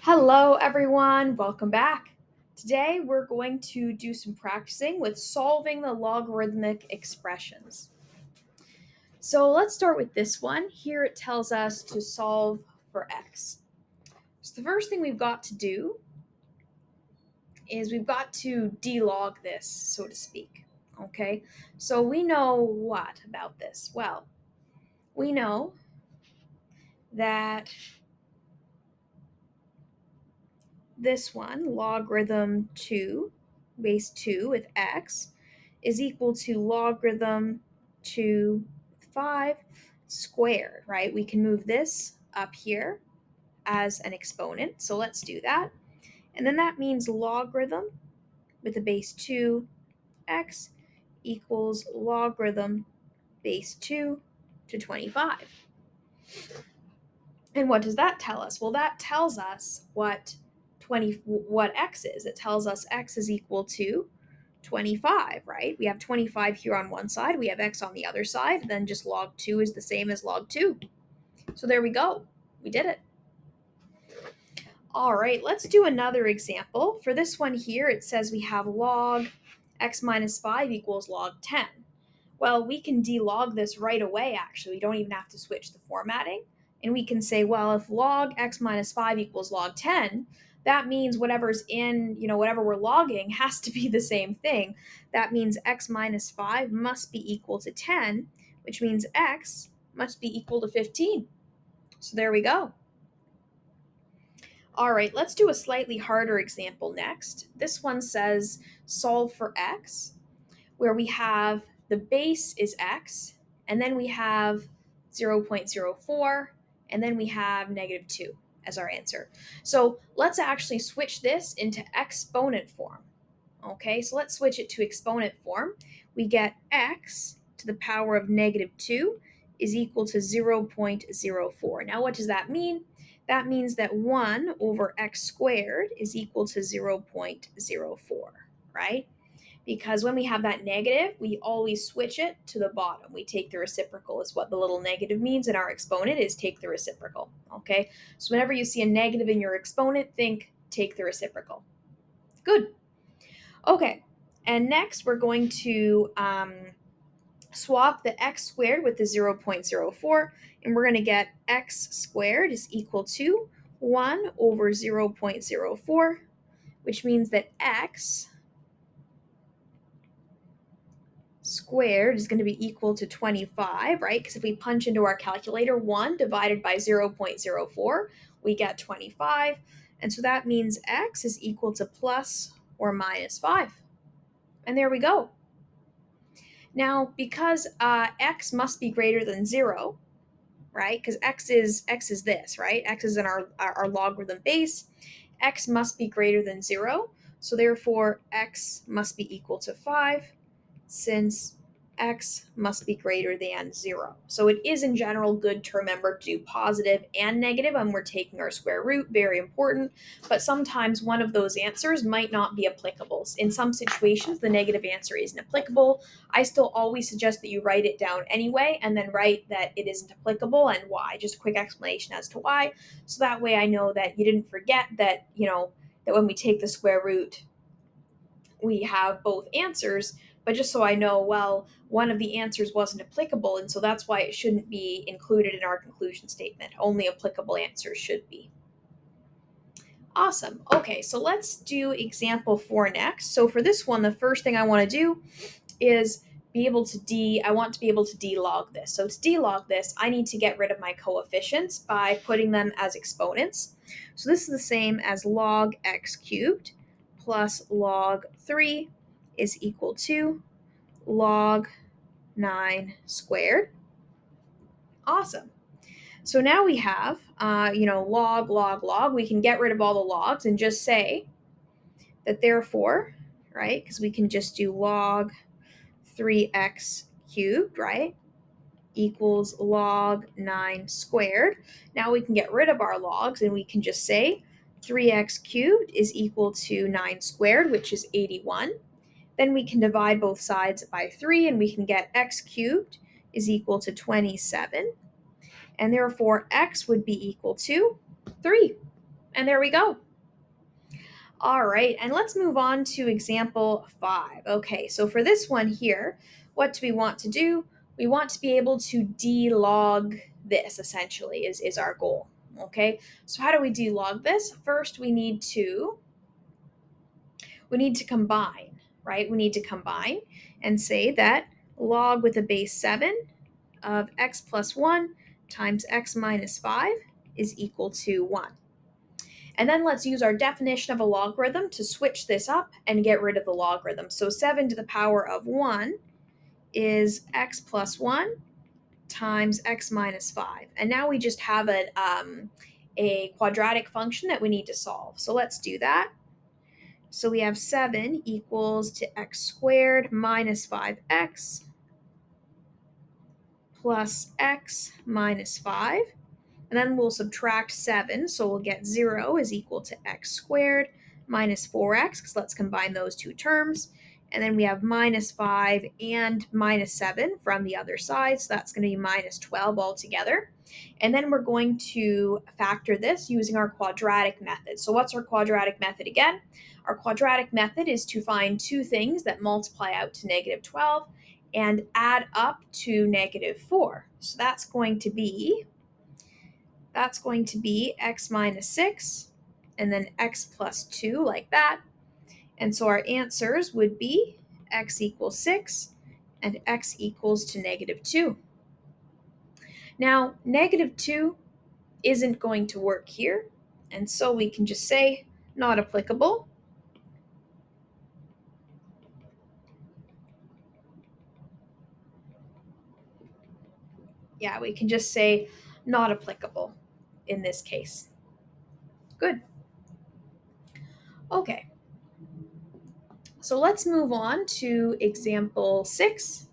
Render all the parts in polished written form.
Hello, everyone. Welcome back. Today, we're going to do some practicing with solving the logarithmic expressions. So let's start with this one. Here it tells us to solve for x. So the first thing we've got to do is we've got to delog this, so to speak. Okay, so we know what about this? Well, we know that this one, logarithm 2, base 2 with x, is equal to logarithm 2 with 5 squared, right? We can move this up here as an exponent, so let's do that. And then that means logarithm with the base 2 x equals logarithm base 2 to 25. And what does that tell us? Well, that tells us what x is. It tells us x is equal to 25, right? We have 25 here on one side, we have x on the other side, then just log 2 is the same as log 2. So there we go. We did it. All right, let's do another example. For this one here, it says we have log x minus 5 equals log 10. Well, we can delog this right away, actually. We don't even have to switch the formatting. And we can say, well, if log x minus 5 equals log 10, that means whatever's in, whatever we're logging has to be the same thing. That means x minus 5 must be equal to 10, which means x must be equal to 15. So there we go. All right, let's do a slightly harder example next. This one says solve for x, where we have the base is x, and then we have 0.04, and then we have negative 2 as our answer. So let's actually switch this into exponent form. Okay, so let's switch it to exponent form. We get x to the power of negative 2 is equal to 0.04. Now, what does that mean? That means that 1 over x squared is equal to 0.04, right? Because when we have that negative, we always switch it to the bottom. We take the reciprocal is what the little negative means in our exponent is take the reciprocal, okay? So whenever you see a negative in your exponent, think take the reciprocal. Good. Okay, and next we're going to swap the x squared with the 0.04, and we're going to get x squared is equal to 1 over 0.04, which means that x squared is going to be equal to 25, right? Because if we punch into our calculator 1 divided by 0.04, we get 25. And so that means x is equal to plus or minus 5. And there we go. Now, because x must be greater than 0, right? Because x is this, right? X is in our logarithm base. X must be greater than 0. So therefore, x must be equal to 5, since x must be greater than 0. So it is in general good to remember to do positive and negative when we're taking our square root, very important, but sometimes one of those answers might not be applicable. In some situations, the negative answer isn't applicable. I still always suggest that you write it down anyway and then write that it isn't applicable and why, just a quick explanation as to why, so that way I know that you didn't forget that, that when we take the square root, we have both answers, but just so I know, well, one of the answers wasn't applicable, and so that's why it shouldn't be included in our conclusion statement. Only applicable answers should be. Awesome. Okay, so let's do example 4 next. So for this one, the first thing I want to do is I want to be able to delog this. So to delog this, I need to get rid of my coefficients by putting them as exponents. So this is the same as log x cubed plus log 3 is equal to log 9 squared. Awesome. So now we have, log, log, log. We can get rid of all the logs and just say that therefore, right, because we can just do log 3x cubed, right, equals log 9 squared. Now we can get rid of our logs and we can just say 3x cubed is equal to 9 squared, which is 81. Then we can divide both sides by 3 and we can get x cubed is equal to 27. And therefore x would be equal to 3. And there we go. All right, and let's move on to example 5. Okay, so for this one here, what do we want to do? We want to be able to delog this, essentially, is our goal. Okay, so how do we delog this? First, we need to combine, right? We need to combine and say that log with a base 7 of x plus 1 times x minus 5 is equal to 1. And then let's use our definition of a logarithm to switch this up and get rid of the logarithm. So 7 to the power of 1 is x plus 1 times x minus 5. And now we just have a quadratic function that we need to solve. So let's do that. So we have 7 equals to x squared minus 5x plus x minus 5. And then we'll subtract 7, so we'll get 0 is equal to x squared minus 4x, because let's combine those two terms. And then we have minus 5 and minus 7 from the other side, so that's going to be minus 12 altogether. And then we're going to factor this using our quadratic method. So what's our quadratic method again? Our quadratic method is to find two things that multiply out to negative 12 and add up to negative 4. So that's going to be x minus 6 and then x plus 2, like that. And so our answers would be x equals 6 and x equals to negative 2. Now, negative 2 isn't going to work here, and so we can just say not applicable. Yeah, we can just say not applicable in this case. Good. Okay. So let's move on to example 6.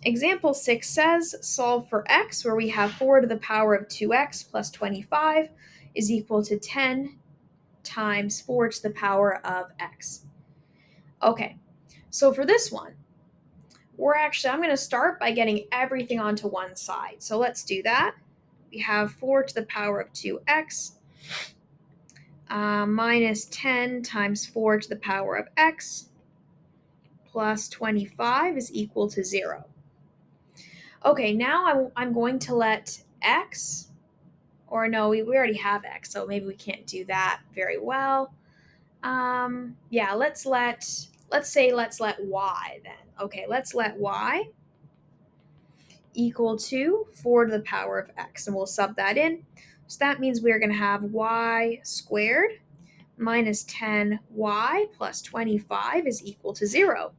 Example 6 says solve for x, where we have 4 to the power of 2x plus 25 is equal to 10 times 4 to the power of x. Okay, so for this one, I'm going to start by getting everything onto one side. So let's do that. We have 4 to the power of 2x minus 10 times 4 to the power of x plus 25 is equal to 0. Okay, now I'm going to let x, or no, we already have x, so maybe we can't do that very well. Yeah, let's let y then. Okay, let's let y equal to 4 to the power of x, and we'll sub that in. So that means we're going to have y squared minus 10y plus 25 is equal to 0.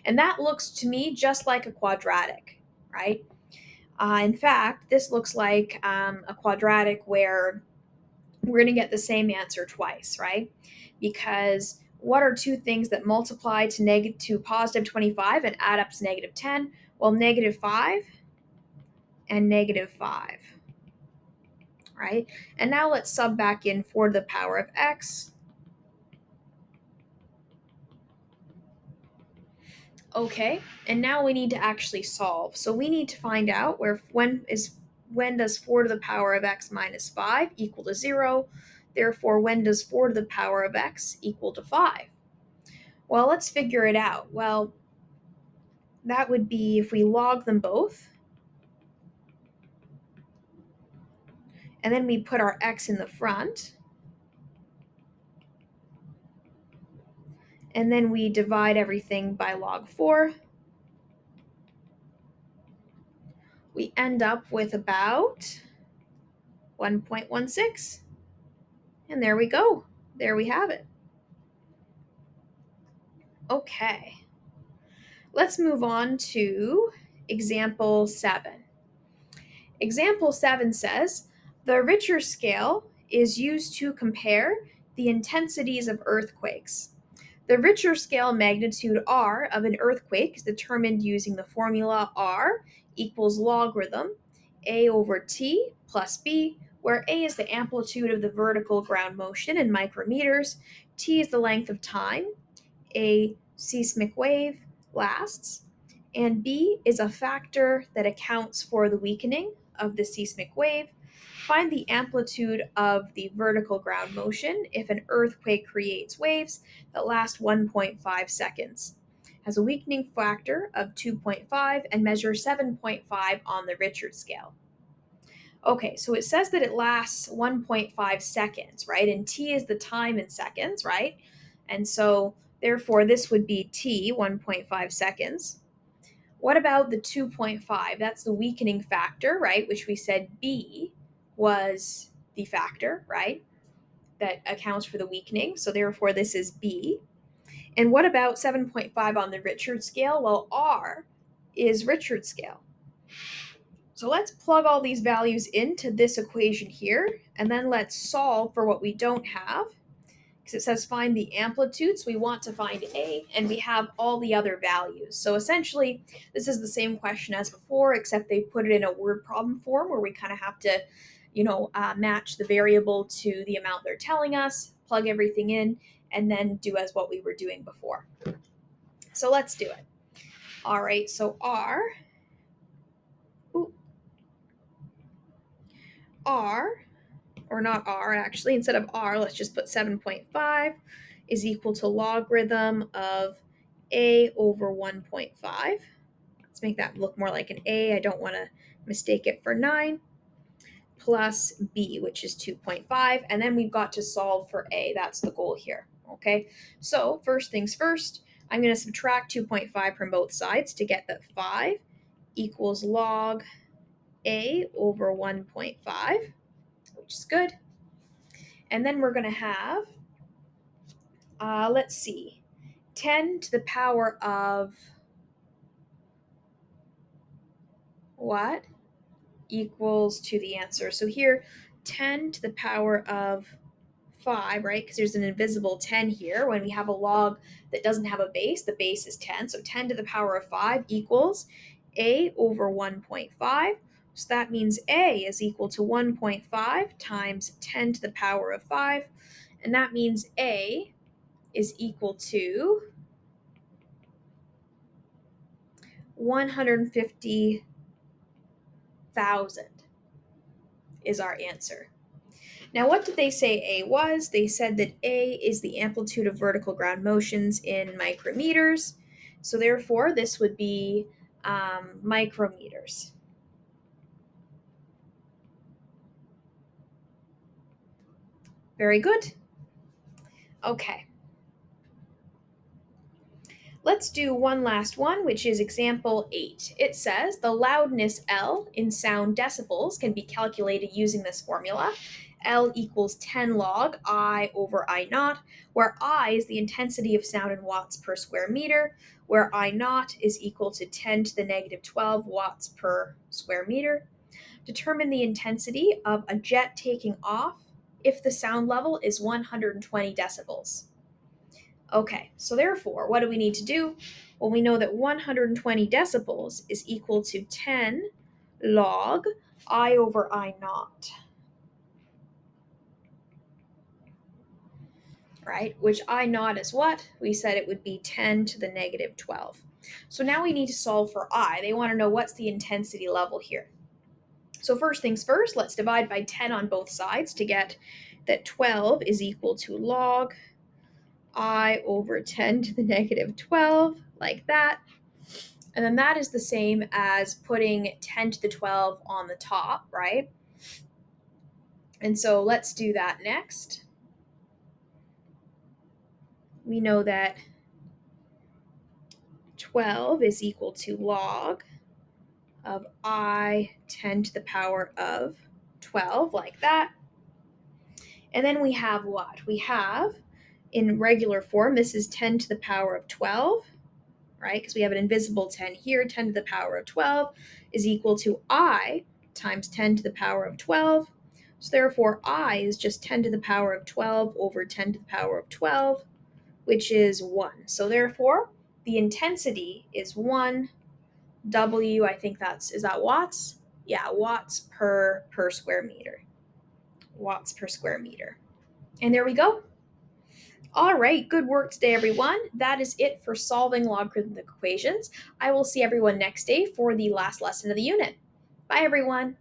And that looks to me just like a quadratic, right? In fact, this looks like a quadratic where we're going to get the same answer twice, right? Because what are two things that multiply to positive 25 and add up to negative 10? Well, negative 5 and negative 5, right? And now let's sub back in 4 to the power of x. Okay, and now we need to actually solve. So we need to find out when does 4 to the power of x minus 5 equal to 0? Therefore, when does 4 to the power of x equal to 5? Well, let's figure it out. Well, that would be if we log them both, and then we put our x in the front, and then we divide everything by log 4. We end up with about 1.16. And there we go. There we have it. Okay. Let's move on to example 7. Example 7 says, the Richter scale is used to compare the intensities of earthquakes. The Richter scale magnitude R of an earthquake is determined using the formula R equals logarithm A over T plus B, where A is the amplitude of the vertical ground motion in micrometers, T is the length of time a seismic wave lasts, and B is a factor that accounts for the weakening of the seismic wave, Find the amplitude of the vertical ground motion if an earthquake creates waves that last 1.5 seconds. Has a weakening factor of 2.5 and measures 7.5 on the Richard scale. Okay, so it says that it lasts 1.5 seconds, right? And t is the time in seconds, right? And so therefore this would be t, 1.5 seconds. What about the 2.5? That's the weakening factor, right? Which we said B was the factor, right? That accounts for the weakening. So therefore this is B. And what about 7.5 on the Richard scale? Well, R is Richard scale. So let's plug all these values into this equation here, and then let's solve for what we don't have. Because it says find the amplitude, so we want to find A, and we have all the other values. So essentially, this is the same question as before, except they put it in a word problem form where we kind of have to, match the variable to the amount they're telling us, plug everything in, and then do as what we were doing before. So let's do it. All right, so R, or not R actually, instead of R, let's just put 7.5 is equal to logarithm of A over 1.5. Let's make that look more like an A. I don't want to mistake it for 9, plus B, which is 2.5. And then we've got to solve for A. That's the goal here. Okay, so first things first, I'm going to subtract 2.5 from both sides to get that 5 equals log A over 1.5, which is good. And then we're going to have, let's see, 10 to the power of what equals to the answer. So here, 10 to the power of 5, right? Because there's an invisible 10 here. When we have a log that doesn't have a base, the base is 10. So 10 to the power of 5 equals A over 1.5. So that means A is equal to 1.5 times 10 to the power of 5. And that means A is equal to 150,000 is our answer. Now, what did they say A was? They said that A is the amplitude of vertical ground motions in micrometers. So therefore, this would be micrometers. Very good. Okay. Let's do one last one, which is example 8. It says the loudness L in sound decibels can be calculated using this formula. L equals 10 log I over I naught, where I is the intensity of sound in watts per square meter, where I naught is equal to 10 to the negative 12 watts per square meter. Determine the intensity of a jet taking off if the sound level is 120 decibels. Okay, so therefore, what do we need to do? Well, we know that 120 decibels is equal to 10 log I over I naught, right? Which I naught is what? We said it would be 10 to the negative 12. So now we need to solve for I. They want to know what's the intensity level here. So first things first, let's divide by 10 on both sides to get that 12 is equal to log I over 10 to the negative 12, like that. And then that is the same as putting 10 to the 12 on the top, right? And so let's do that next. We know that 12 is equal to log of I 10 to the power of 12, like that. And then we have what? We have, in regular form, this is 10 to the power of 12, right? Because we have an invisible 10 here. 10 to the power of 12 is equal to I times 10 to the power of 12. So therefore, I is just 10 to the power of 12 over 10 to the power of 12, which is 1. So therefore, the intensity is 1 W, I think is that watts? Yeah, watts per square meter. Watts per square meter. And there we go. All right, good work today, everyone. That is it for solving logarithmic equations. I will see everyone next day for the last lesson of the unit. Bye, everyone.